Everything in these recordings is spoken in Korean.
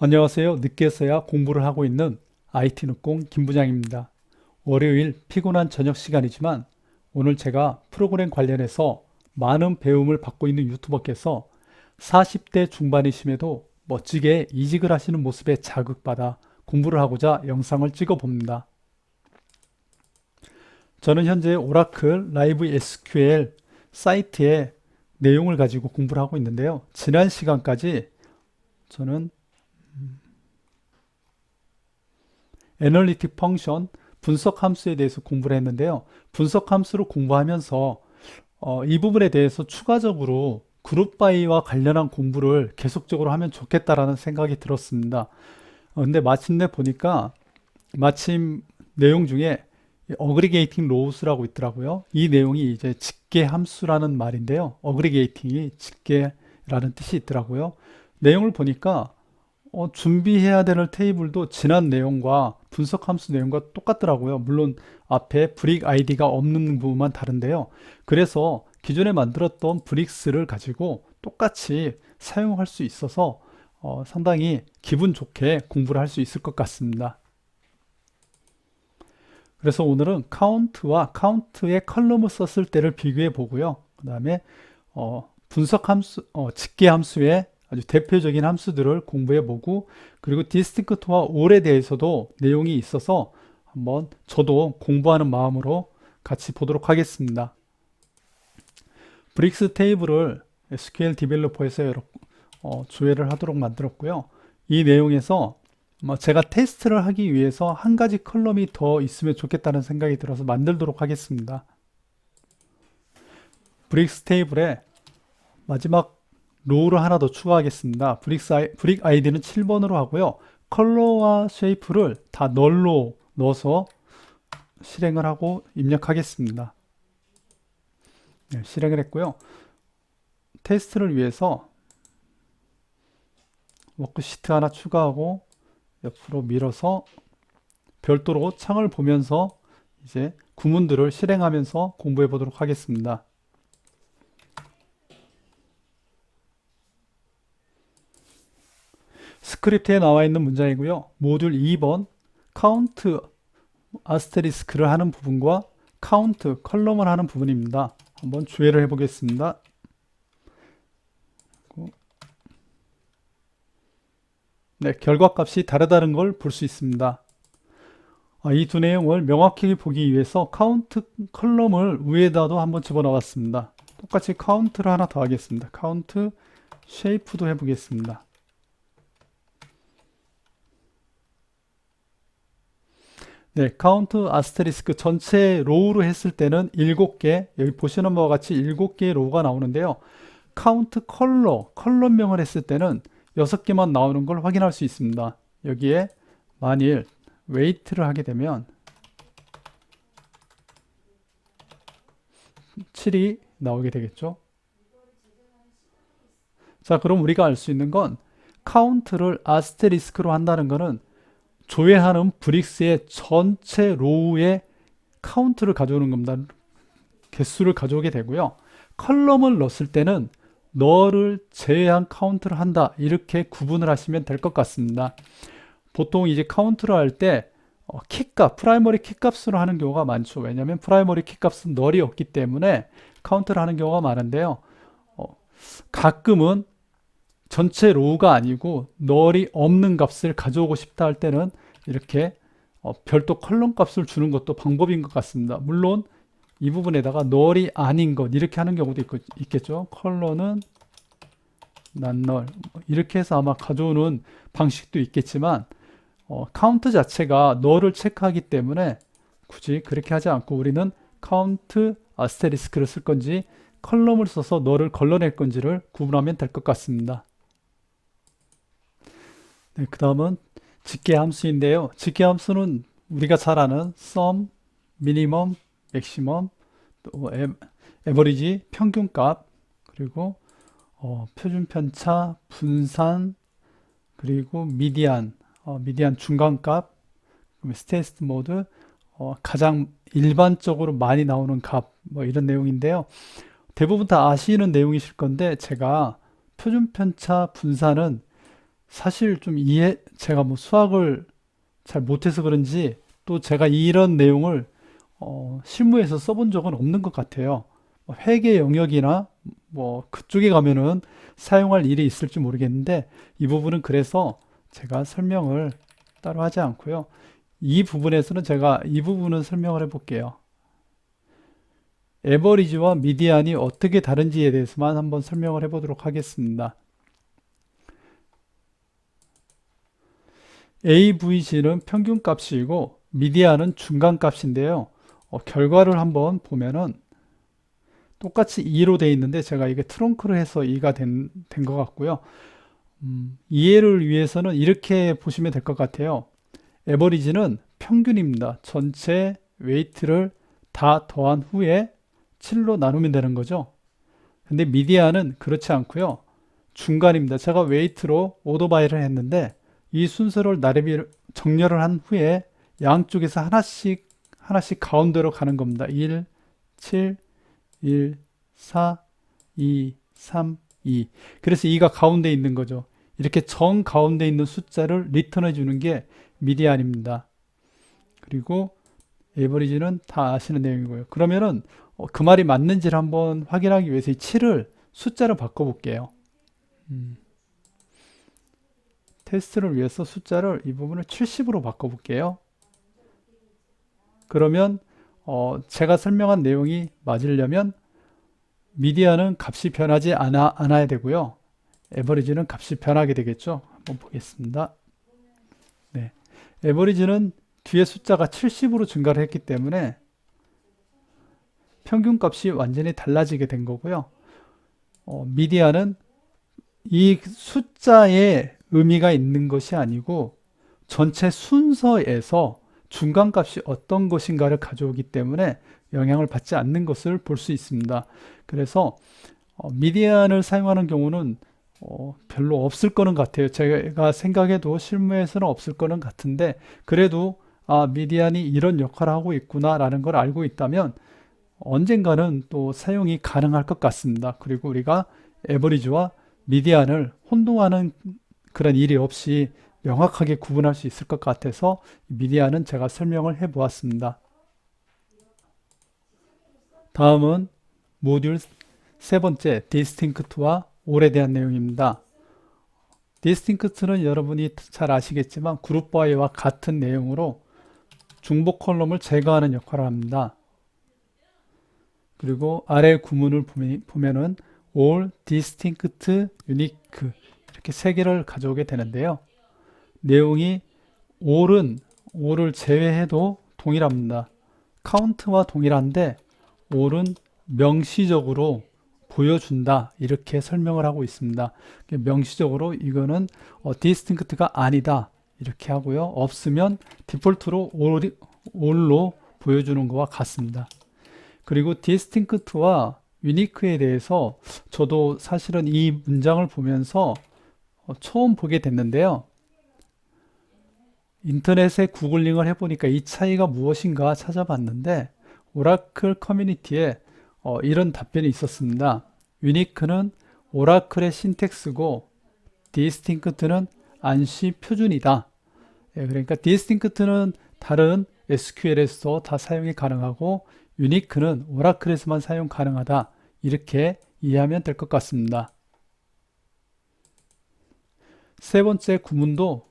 안녕하세요. 늦게서야 공부를 하고 있는 IT 늦공 김부장입니다. 월요일 피곤한 저녁 시간이지만 오늘 제가 프로그램 관련해서 많은 배움을 받고 있는 유튜버께서 40대 중반이심에도 멋지게 이직을 하시는 모습에 자극받아 공부를 하고자 영상을 찍어 봅니다. 저는 현재 오라클 라이브 SQL 사이트의 내용을 가지고 공부를 하고 있는데요. 지난 시간까지 저는 애널리틱 펑션, 분석 함수에 대해서 공부를 했는데요. 분석 함수를 공부하면서 이 부분에 대해서 추가적으로 그룹 바이와 관련한 공부를 계속적으로 하면 좋겠다라는 생각이 들었습니다. 근데 마침내 보니까 마침 내용 중에 어그리게이팅 로우스라고 있더라고요. 이 내용이 이제 직계 함수라는 말인데요. 어그리게이팅이 직계라는 뜻이 있더라고요. 내용을 보니까 준비해야 되는 테이블도 지난 내용과 분석 함수 내용과 똑같더라고요. 물론 앞에 브릭 아이디가 없는 부분만 다른데요. 그래서 기존에 만들었던 브릭스를 가지고 똑같이 사용할 수 있어서 상당히 기분 좋게 공부를 할 수 있을 것 같습니다. 그래서 오늘은 카운트와 카운트의 컬럼을 썼을 때를 비교해 보고요. 그 다음에 분석 함수, 직계 함수의 아주 대표적인 함수들을 공부해 보고, 그리고 디스팅크트와 올에 대해서도 내용이 있어서 한번 저도 공부하는 마음으로 같이 보도록 하겠습니다. 브릭스 테이블을 SQL 디벨로퍼에서 조회를 하도록 만들었고요. 이 내용에서 제가 테스트를 하기 위해서 한 가지 컬럼이 더 있으면 좋겠다는 생각이 들어서 만들도록 하겠습니다. 브릭스 테이블에 마지막 로우를 하나 더 추가하겠습니다. 브릭 아이디는 7번으로 하고요. 컬러와 쉐이프를 다 널로 넣어서 실행을 하고 입력하겠습니다. 네, 실행을 했고요. 테스트를 위해서 워크시트 하나 추가하고 옆으로 밀어서 별도로 창을 보면서 이제 구문들을 실행하면서 공부해 보도록 하겠습니다. 스크립트에 나와 있는 문장이고요. 모듈 2번 카운트 아스테리스크를 하는 부분과 카운트 컬럼을 하는 부분입니다. 한번 주의를 해보겠습니다. 네, 결과값이 다르다는 걸 볼 수 있습니다. 이 두 내용을 명확히 보기 위해서 카운트 컬럼을 위에다도 한번 집어넣었습니다. 똑같이 카운트를 하나 더 하겠습니다. 카운트 쉐이프도 해보겠습니다. 네, 카운트 아스테리스크 전체 로우로 했을 때는 7개, 여기 보시는 바와 같이 7개의 로우가 나오는데요. 카운트 컬럼명을 했을 때는 6개만 나오는 걸 확인할 수 있습니다. 여기에 만일 웨이트를 하게 되면 7이 나오게 되겠죠. 자, 그럼 우리가 알 수 있는 건 카운트를 아스테리스크로 한다는 것은 조회하는 브릭스의 전체 로우의 카운트를 가져오는 겁니다. 개수를 가져오게 되고요. 컬럼을 넣었을 때는 너를 제외한 카운트를 한다. 이렇게 구분을 하시면 될 것 같습니다. 보통 이제 카운트를 할 때 키값, 프라이머리 키값으로 하는 경우가 많죠. 왜냐하면 프라이머리 키값은 널이 없기 때문에 카운트를 하는 경우가 많은데요. 가끔은 전체 로우가 아니고 널이 없는 값을 가져오고 싶다 할 때는 이렇게 별도 컬럼 값을 주는 것도 방법인 것 같습니다. 물론 이 부분에다가 널이 아닌 것 이렇게 하는 경우도 있겠죠. 컬러는 난널 이렇게 해서 아마 가져오는 방식도 있겠지만 카운트 자체가 널을 체크하기 때문에 굳이 그렇게 하지 않고 우리는 카운트 아스테리스크를 쓸 건지 컬럼을 써서 널을 걸러낼 건지를 구분하면 될 것 같습니다. 네, 그 다음은 직계 함수인데요. 직계 함수는 우리가 잘 아는 sum, minimum, maximum, 또 average, 평균값, 그리고 표준 편차, 분산, 그리고 미디안, 미디안 중간값, 스테이스트 모드, 가장 일반적으로 많이 나오는 값, 뭐 이런 내용인데요. 대부분 다 아시는 내용이실 건데 제가 표준 편차 분산은 사실 좀 제가 뭐 수학을 잘 못해서 그런지 또 제가 이런 내용을 실무에서 써본 적은 없는 것 같아요. 뭐 회계 영역이나 뭐 그쪽에 가면은 사용할 일이 있을지 모르겠는데 이 부분은 그래서 제가 설명을 따로 하지 않고요. 이 부분에서는 제가 이 부분은 설명을 해볼게요. 에버리지와 미디안이 어떻게 다른지에 대해서만 한번 설명을 해보도록 하겠습니다. AVG는 평균값이고 미디안은 중간값인데요. 결과를 한번 보면은 똑같이 2로 되어 있는데 제가 이게 트렁크를 해서 2가 된 것 같고요. 이해를 위해서는 이렇게 보시면 될 것 같아요. 에버리지는 평균입니다. 전체 웨이트를 다 더한 후에 7로 나누면 되는 거죠. 근데 미디안은 그렇지 않고요. 중간입니다. 제가 웨이트로 오토바이를 했는데 이 순서를 나름대로 정렬을 한 후에 양쪽에서 하나씩 가운데로 가는 겁니다. 1, 7, 1, 4, 2, 3, 2. 그래서 2가 가운데 있는 거죠. 이렇게 정 가운데 있는 숫자를 리턴해 주는 게 미디안입니다. 그리고 에버리지는 다 아시는 내용이고요. 그러면은 그 말이 맞는지를 한번 확인하기 위해서 이 7을 숫자로 바꿔볼게요. 테스트를 위해서 숫자를 이 부분을 70으로 바꿔볼게요. 그러면 제가 설명한 내용이 맞으려면 미디안은 값이 변하지 않아야 되고요. 에버리지는 값이 변하게 되겠죠. 한번 보겠습니다. 네. 에버리지는 뒤에 숫자가 70으로 증가를 했기 때문에 평균값이 완전히 달라지게 된 거고요. 미디안은 이 숫자에 의미가 있는 것이 아니고 전체 순서에서 중간값이 어떤 것인가를 가져오기 때문에 영향을 받지 않는 것을 볼 수 있습니다. 그래서 미디안을 사용하는 경우는 별로 없을 거는 같아요. 제가 생각해도 실무에서는 없을 거는 같은데 그래도 미디안이 이런 역할을 하고 있구나라는 걸 알고 있다면 언젠가는 또 사용이 가능할 것 같습니다. 그리고 우리가 에버리지와 미디안을 혼동하는 그런 일이 없이 명확하게 구분할 수 있을 것 같아서 미디안은 제가 설명을 해 보았습니다. 다음은 모듈 세 번째 디스팅크트와 올에 대한 내용입니다. 디스팅크트는 여러분이 잘 아시겠지만 그룹 바이와 같은 내용으로 중복 컬럼을 제거하는 역할을 합니다. 그리고 아래 구문을 보면은 all, distinct, unique 이렇게 세 개를 가져오게 되는데요. 내용이 all을 제외해도 동일합니다. count와 동일한데 all은 명시적으로 보여준다 이렇게 설명을 하고 있습니다. 명시적으로 이거는 distinct가 아니다 이렇게 하고요. 없으면 디폴트로 all로 보여주는 것과 같습니다. 그리고 distinct와 unique에 대해서 저도 사실은 이 문장을 보면서 처음 보게 됐는데요. 인터넷에 구글링을 해보니까 이 차이가 무엇인가 찾아봤는데 오라클 커뮤니티에 이런 답변이 있었습니다. 유니크는 오라클의 신텍스고 디스팅크트는 안시 표준이다. 그러니까 디스팅크트는 다른 SQL에서 다 사용이 가능하고 유니크는 오라클에서만 사용 가능하다. 이렇게 이해하면 될 것 같습니다. 세 번째 구문도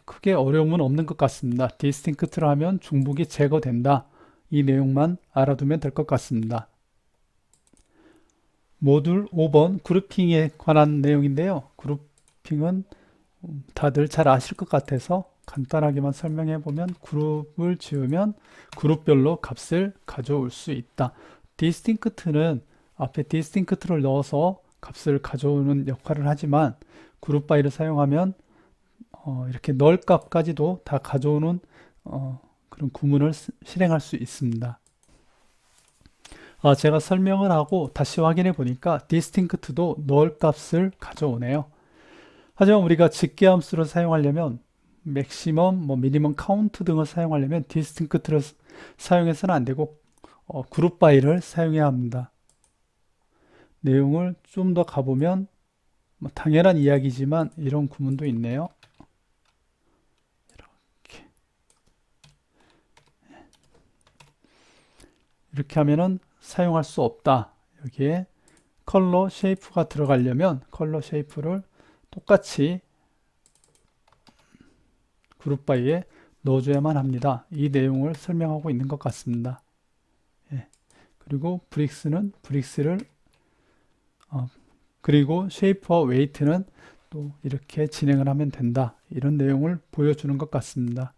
크게 어려움은 없는 것 같습니다. 디스팅크트를 하면 중복이 제거된다. 이 내용만 알아두면 될 것 같습니다. 모듈 5번 그룹핑에 관한 내용인데요. 그룹핑은 다들 잘 아실 것 같아서 간단하게만 설명해 보면 그룹을 지으면 그룹별로 값을 가져올 수 있다. 디스팅크트는 앞에 디스팅크트를 넣어서 값을 가져오는 역할을 하지만 그룹 바이를 사용하면 이렇게 널 값까지도 다 가져오는 그런 구문을 실행할 수 있습니다. 제가 설명을 하고 다시 확인해 보니까 distinct도 널 값을 가져오네요. 하지만 우리가 직계함수를 사용하려면 maximum, minimum count 등을 사용하려면 distinct를 사용해서는 안 되고 그룹 바이를 사용해야 합니다. 내용을 좀 더 가보면 뭐 당연한 이야기지만 이런 구문도 있네요. 이렇게 이렇게 하면은 사용할 수 없다. 여기에 컬러 쉐이프가 들어가려면 컬러 쉐이프를 똑같이 그룹 바이에 넣어줘야만 합니다. 이 내용을 설명하고 있는 것 같습니다. 예. 그리고 브릭스는 브릭스를 그리고 쉐이프와 웨이트는 또 이렇게 진행을 하면 된다. 이런 내용을 보여주는 것 같습니다.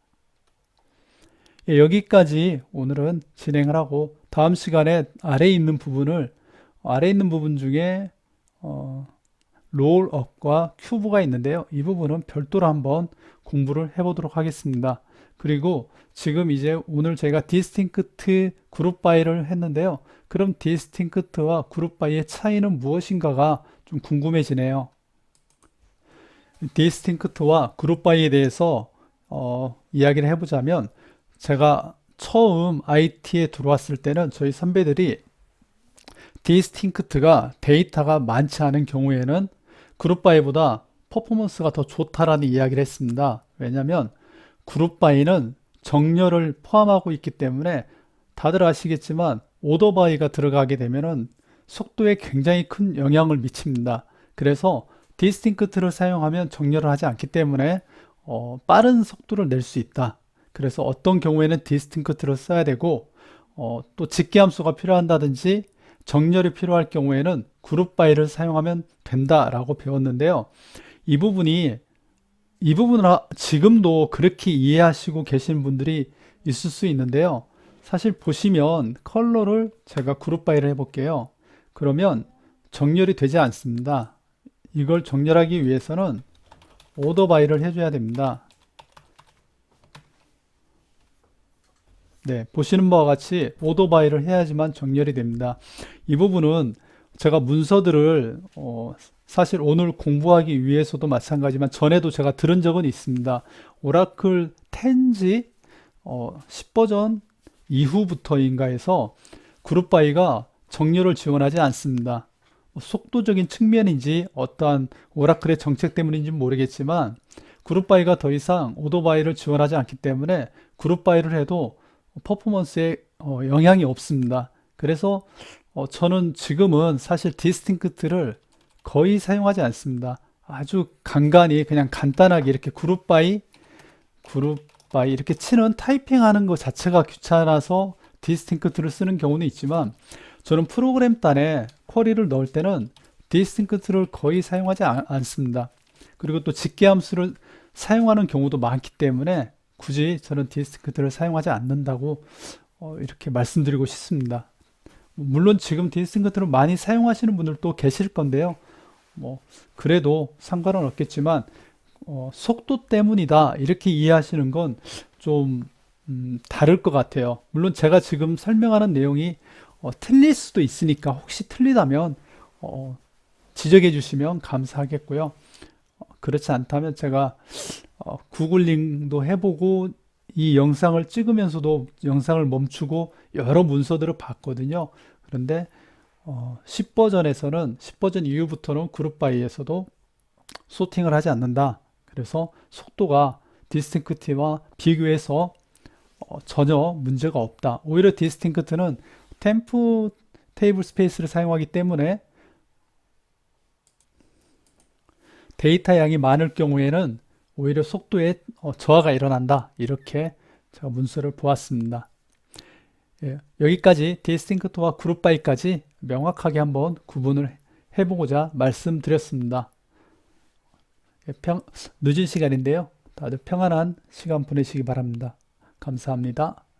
예, 여기까지 오늘은 진행을 하고 다음 시간에 아래에 있는 부분 중에 롤업과 큐브가 있는데요. 이 부분은 별도로 한번 공부를 해보도록 하겠습니다. 그리고 지금 이제 오늘 저희가 디스팅크트 그룹 바이를 했는데요. 그럼 디스팅크트와 그룹 바이의 차이는 무엇인가가 좀 궁금해지네요. 디스팅크트와 그룹 바이에 대해서 이야기를 해보자면 제가 처음 IT에 들어왔을 때는 저희 선배들이 디스팅크트가 데이터가 많지 않은 경우에는 그룹 바이보다 퍼포먼스가 더 좋다라는 이야기를 했습니다. 왜냐하면 그룹 바이는 정렬을 포함하고 있기 때문에 다들 아시겠지만 오더 바이가 들어가게 되면은 속도에 굉장히 큰 영향을 미칩니다. 그래서 디스팅크트를 사용하면 정렬을 하지 않기 때문에 빠른 속도를 낼 수 있다. 그래서 어떤 경우에는 디스팅크트를 써야 되고 또 직계함수가 필요한다든지 정렬이 필요할 경우에는 그룹 바이를 사용하면 된다라고 배웠는데요. 이 부분을 지금도 그렇게 이해하시고 계신 분들이 있을 수 있는데요. 사실 보시면 컬러를 제가 그룹 바이를 해볼게요. 그러면 정렬이 되지 않습니다. 이걸 정렬하기 위해서는 오더 바이를 해줘야 됩니다. 네, 보시는 바와 같이 오더 바이를 해야지만 정렬이 됩니다. 이 부분은 제가 문서들을 사실 오늘 공부하기 위해서도 마찬가지지만 전에도 제가 들은 적은 있습니다. 오라클 10지 10버전 이후부터인가 해서 그룹 바이가 정렬을 지원하지 않습니다. 속도적인 측면인지 어떠한 오라클의 정책 때문인지 모르겠지만 그룹 바이가 더 이상 오더 바이를 지원하지 않기 때문에 그룹 바이를 해도 퍼포먼스에 영향이 없습니다. 그래서 저는 지금은 사실 디스팅크트를 거의 사용하지 않습니다. 아주 간간히 그냥 간단하게 이렇게 그룹 바이 이렇게 치는 타이핑하는 것 자체가 귀찮아서 디스팅크트를 쓰는 경우는 있지만 저는 프로그램 단에 쿼리를 넣을 때는 디스팅크트를 거의 사용하지 않습니다. 그리고 또 직계함수를 사용하는 경우도 많기 때문에 굳이 저는 디스팅크트를 사용하지 않는다고 이렇게 말씀드리고 싶습니다. 물론 지금 디스팅크트를 많이 사용하시는 분들도 계실 건데요. 그래도 상관은 없겠지만 속도 때문이다 이렇게 이해하시는 건 좀 다를 것 같아요. 물론 제가 지금 설명하는 내용이 틀릴 수도 있으니까 혹시 틀리다면 지적해 주시면 감사하겠고요. 그렇지 않다면 제가 구글링도 해보고 이 영상을 찍으면서도 영상을 멈추고 여러 문서들을 봤거든요. 그런데 10버전에서는 10버전 이후부터는 그룹 바이에서도 소팅을 하지 않는다. 그래서 속도가 디스팅크트와 비교해서 전혀 문제가 없다. 오히려 디스팅크트는 템프 테이블 스페이스를 사용하기 때문에 데이터 양이 많을 경우에는 오히려 속도에 저하가 일어난다. 이렇게 제가 문서를 보았습니다. 예, 여기까지 디스팅크트와 그룹 바이까지 명확하게 한번 구분을 해보고자 말씀드렸습니다. 예, 늦은 시간인데요. 다들 평안한 시간 보내시기 바랍니다. 감사합니다.